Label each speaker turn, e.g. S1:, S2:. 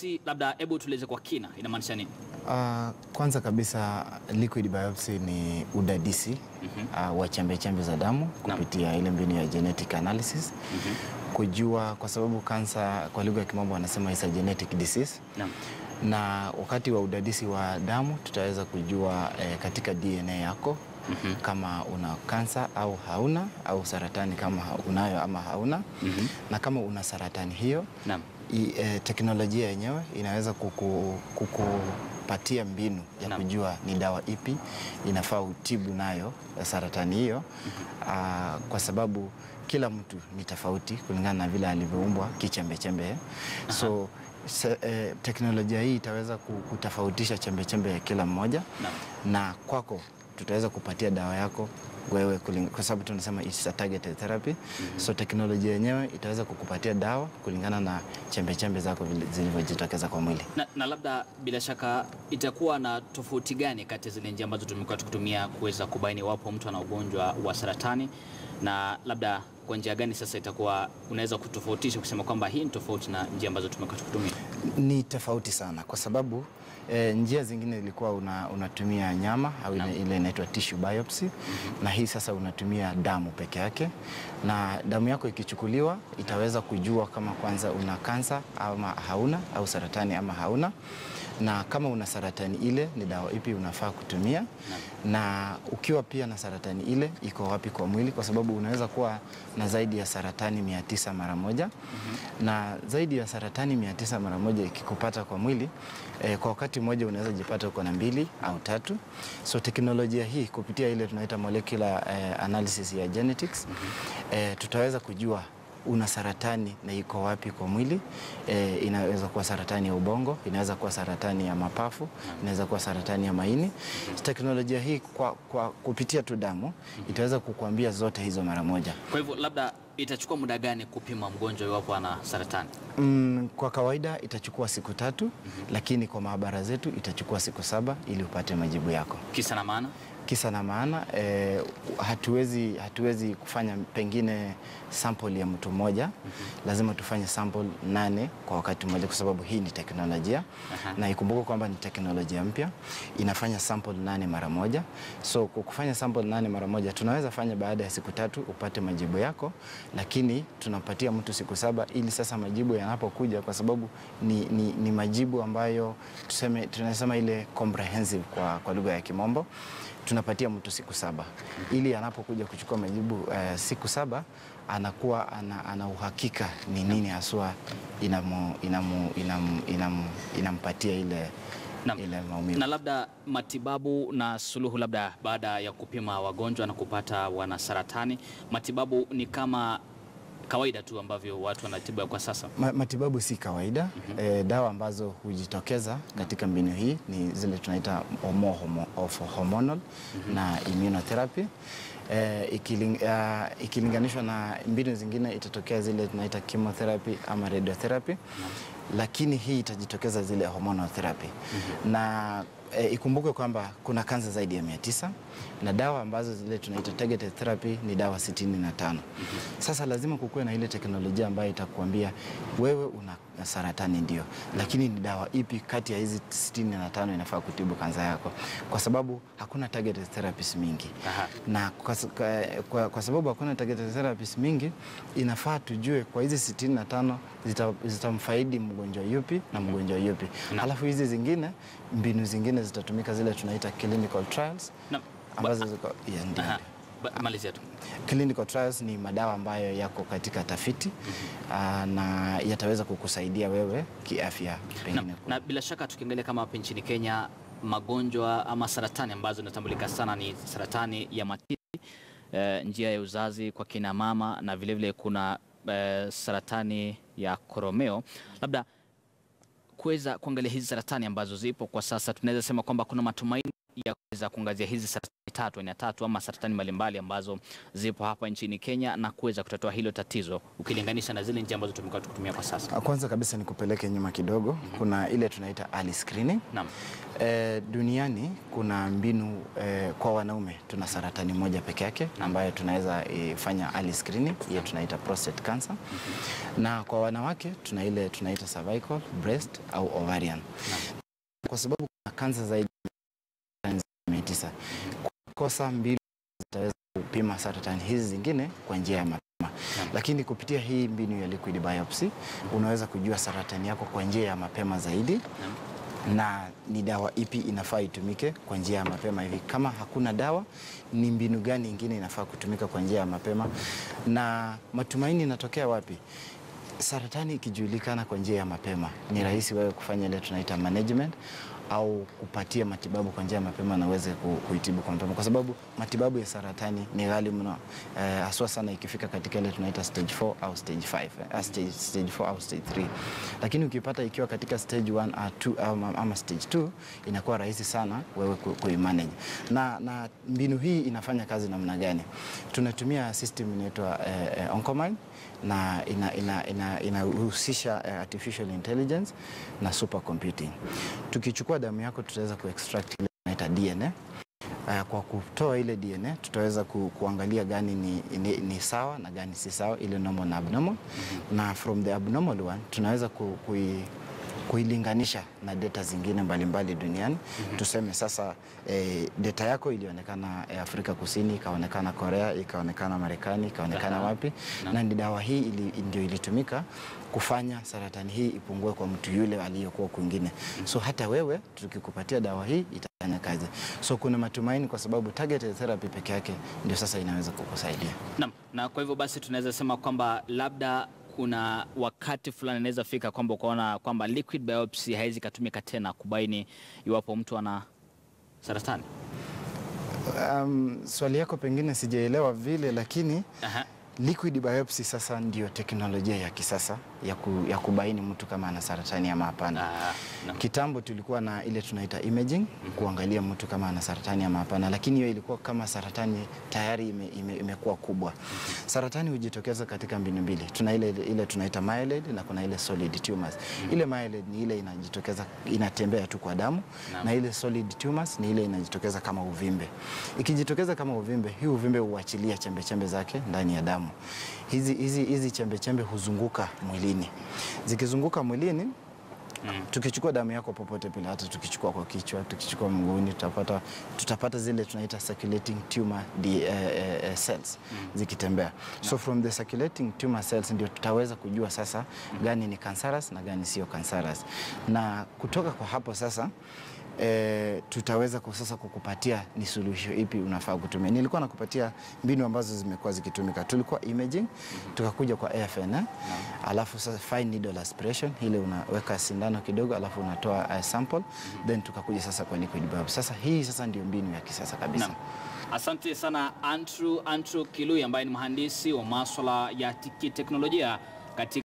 S1: biopsy, labda hebu tueleze kwa kina inamaanisha nini?
S2: Kwanza kabisa liquid biopsy ni udadisi wa chembe za damu kupitia ile mbinu ya genetic analysis. Kujua, kwa sababu kansa kwa lugha ya kimombo wanasema is a genetic disease. Na wakati wa udadisi wa damu tutaweza kujua katika DNA yako kama una kansa au hauna, au saratani kama unayo ama hauna. Na kama una saratani hiyo, teknolojia yenyewe inaweza kukupatia mbinu ya kujua ni dawa ipi inafaa utibu nayo saratani hiyo. Kwa sababu kila mtu ni tofauti kulingana na vile alivyoumbwa kichembe. So teknolojia hii itaweza kutofautisha chembe ya kila mmoja. Na kwako tutaweza kupatia dawa yako wewe kwa sababu tunasema it's a targeted therapy. So teknolojia yenyewe itaweza kukupatia dawa kulingana na chembe zako zilivyojitokeza kwa mwili.
S1: Na labda bila shaka itakuwa na tofauti gani kati ya zile njia ambazo tumekuwa tukitumia kuweza kubaini wapo mtu ana ugonjwa wa saratani, na labda kwa njia gani sasa itakuwa unaweza kutofautisha kusema kwamba hii ni tofauti na njia ambazo tumekuwa tukitumia?
S2: Ni tofauti sana kwa sababu njia zingine ilikuwa unatumia nyama au ile inaitwa tissue biopsy, na hii sasa unatumia damu peke yake, na damu yako ikichukuliwa itaweza kujua kama kwanza una kansa ama hauna, au saratani ama hauna, na kama una saratani ile ni dawa ipi unafaa kutumia, na ukiwa pia na saratani ile iko wapi kwa mwili, kwa sababu unaweza kuwa na zaidi ya saratani 900 mara moja. Na zaidi ya saratani 900 mara moja ikikupata kwa mwili, kwa wakati mmoja unaweza jipata uko na 2 au 3. So teknolojia hii kupitia ile tunaita molecular analysis ya genetics, tutaweza kujua una saratani na iko wapi kwa mwili. Inaweza kuwa saratani ya ubongo, inaweza kuwa saratani ya mapafu, inaweza kuwa saratani ya maini. Teknolojia hii kwa kupitia tu damu itaweza kukuambia zote hizo mara moja.
S1: Kwa hivyo labda itachukua muda gani kupima mgonjwa iwapo ana saratani?
S2: Kwa kawaida itachukua siku 3, lakini kwa maabara zetu itachukua siku 7 ili upate majibu yako.
S1: Kisa na maana?
S2: Kisa na maana, hatuwezi kufanya pengine sample ya mtu mmoja. Lazima tufanye sample 8 kwa wakati mmoja, kwa sababu hii ni teknolojia. Na ikumbuke kwamba ni teknolojia mpya, inafanya sample 8 mara moja. So kwa kufanya sample 8 mara moja tunaweza fanya baada ya siku 3 upate majibu yako, lakini tunapatia mtu siku 7 ili sasa majibu yanapokuja, kwa sababu ni majibu ambayo tunasema ile comprehensive kwa lugha ya kimombo, tunapatia mtu siku 7 ili anapokuja kuchukua majibu siku 7 anakuwa ana uhakika ni nini haswa inampatia ile maumivu.
S1: Na labda matibabu na suluhu, labda baada ya kupima wagonjwa na kupata wana saratani, matibabu ni kama kawaida tu ambavyo watu wanatibu kwa sasa?
S2: Matibabu si kawaida. Dawa ambazo hujitokeza katika mbinu hii ni zile tunaita hormonal na immunotherapy. Ikilinganishwa na mbinu zingine itatokea zile tunaita chemotherapy ama radiotherapy. Lakini hii itajitokeza zile hormonal therapy. Na ikumbuke kwamba kuna kansa zaidi ya 900 na dawa ambazo zile tunaita targeted therapy ni dawa 65. Sasa lazima kukuwe na ile teknolojia ambayo itakuambia wewe una saratani ndio, lakini ni dawa ipi kati ya hizi 65 inafaa kutibu kansa yako, kwa sababu hakuna targeted therapies mingi. Na kwa sababu hakuna targeted therapies mingi, inafaa tujue kwa hizi 65 zitamfaidi mgonjwa yupi na mgonjwa yupi. Alafu hizi zingine, mbinu zingine zitatumika zile tunaita clinical trials ambazo ziko
S1: malizia tu.
S2: Clinical trials ni madawa ambayo yako katika tafiti na yataweza kukusaidia wewe kiafya pengine.
S1: Na bila shaka tukiangalia kama hapa nchini Kenya, magonjwa ama saratani ambazo zinatambulika sana ni saratani ya matiti, njia ya uzazi kwa kina mama, na vilevile kuna saratani ya koromeo. Labda kuweza kuangalia hizi saratani ambazo zipo kwa sasa, tunaweza sema kwamba kuna matumaini ya kuweza kuangazia hizi saratani tatu ama saratani mbalimbali ambazo zipo hapa nchini Kenya na kuweza kutatua hilo tatizo ukilinganisha na zile njia ambazo tumekuwa tukitumia kwa sasa?
S2: Kwanza kabisa nikupeleke nyuma kidogo. Kuna ile tunaita early screening.
S1: Naam.
S2: Duniani kuna mbinu kwa wanaume tuna saratani moja peke yake ambayo tunaweza fanya early screening, hiyo tunaita prostate cancer. Na kwa wanawake tuna ile tunaita cervical, breast au ovarian. Kwa sababu kuna kansa zaidi ya 900. Kosa mbili zitaweza kupima saratani hizi zingine kwa njia ya mapema. Lakini kupitia hii mbinu ya liquid biopsy unaweza kujua saratani yako kwa njia ya mapema zaidi. Na ni dawa ipi inafaa itumike kwa njia ya mapema hivi. Kama hakuna dawa, ni mbinu gani ingine inafaa kutumika kwa njia ya mapema. Na matumaini inatokea wapi? Saratani ikijulikana kwa njia ya mapema, ni rahisi wewe kufanya ile tunaita management au kupatia matibabu kwa njia ya mapema na uweze kuitibu kwa mapema, kwa sababu matibabu ya saratani ni ghali mno, haswa sana ikifika katika ile tunaita stage 4 au stage 5, stage 4 au stage 3. Lakini ukipata ikiwa katika stage 1 au 2 ama stage 2, inakuwa rahisi sana wewe kuimanage. Na mbinu hii inafanya kazi namna gani? Tunatumia system inaitwa Oncomine na inahusisha artificial intelligence na supercomputing. Tukichukua damu yako tutaweza kuextract ile inaitwa DNA. Kwa kutoa ile DNA tutaweza kuangalia gani ni sawa na gani si sawa, ile normal na abnormal. Na from the abnormal one tunaweza kuilinganisha na data zingine mbalimbali duniani. Tuseme sasa data yako ilionekana Afrika Kusini, ikaonekana Korea, ikaonekana Marekani, ikaonekana wapi, na ni dawa hii ndio ilitumika kufanya saratani hii ipungue kwa mtu yule aliyokuwa kwingine. So hata wewe tukikupatia dawa hii itafanya kazi. So kuna matumaini kwa sababu targeted therapy peke yake ndio sasa inaweza kukusaidia.
S1: Naam, na kwa hivyo basi tunaweza sema kwamba labda kuna wakati fulani inaweza fika kwamba ukaona kwamba liquid biopsy haizi katumika tena kubaini iwapo mtu ana saratani.
S2: Swali yako pengine sijaelewa vile, lakini liquid biopsy sasa ndio teknolojia ya kisasa ya kubaini mtu kama ana saratani ama hapana. Kitambo tulikuwa na ile tunaita imaging, kuangalia mtu kama ana saratani ama hapana, lakini hiyo ilikuwa kama saratani tayari imekuwa kubwa. Saratani hujitokeza katika mbinu mbili. Tuna ile tunaita myeloid na kuna ile solid tumors. Ile myeloid ni ile inajitokeza, inatembea tu kwa damu, na ile solid tumors ni ile inajitokeza kama uvimbe. Ikijitokeza kama uvimbe, hii uvimbe huachilia chembe zake ndani ya damu. Hizi chembe huzunguka mwilini. Zikizunguka mwilini, tukichukua damu yako popote pale, hata tukichukua kwa kichwa, tukichukua mguuni, tutapata zile tunaita circulating tumor cells zikitembea. So from the circulating tumor cells ndio tutaweza kujua sasa gani ni cancerous na gani sio cancerous. Na kutoka kwa hapo sasa tutaweza kwa sasa kukupatia ni suluhisho ipi unafaa kutumia. Nilikuwa nakupatia mbinu ambazo zimekuwa zikitumika. Tulikuwa imaging, tukakuja kwa AFN, alafu sasa fine needle aspiration, ile unaweka sindano kidogo alafu unatoa sample, then tukakuja sasa kwa liquid biopsy. Sasa hii sasa ndio mbinu ya kisasa kabisa.
S1: Asante sana Andrew Kilui ambaye ni mhandisi wa masuala ya teknolojia katika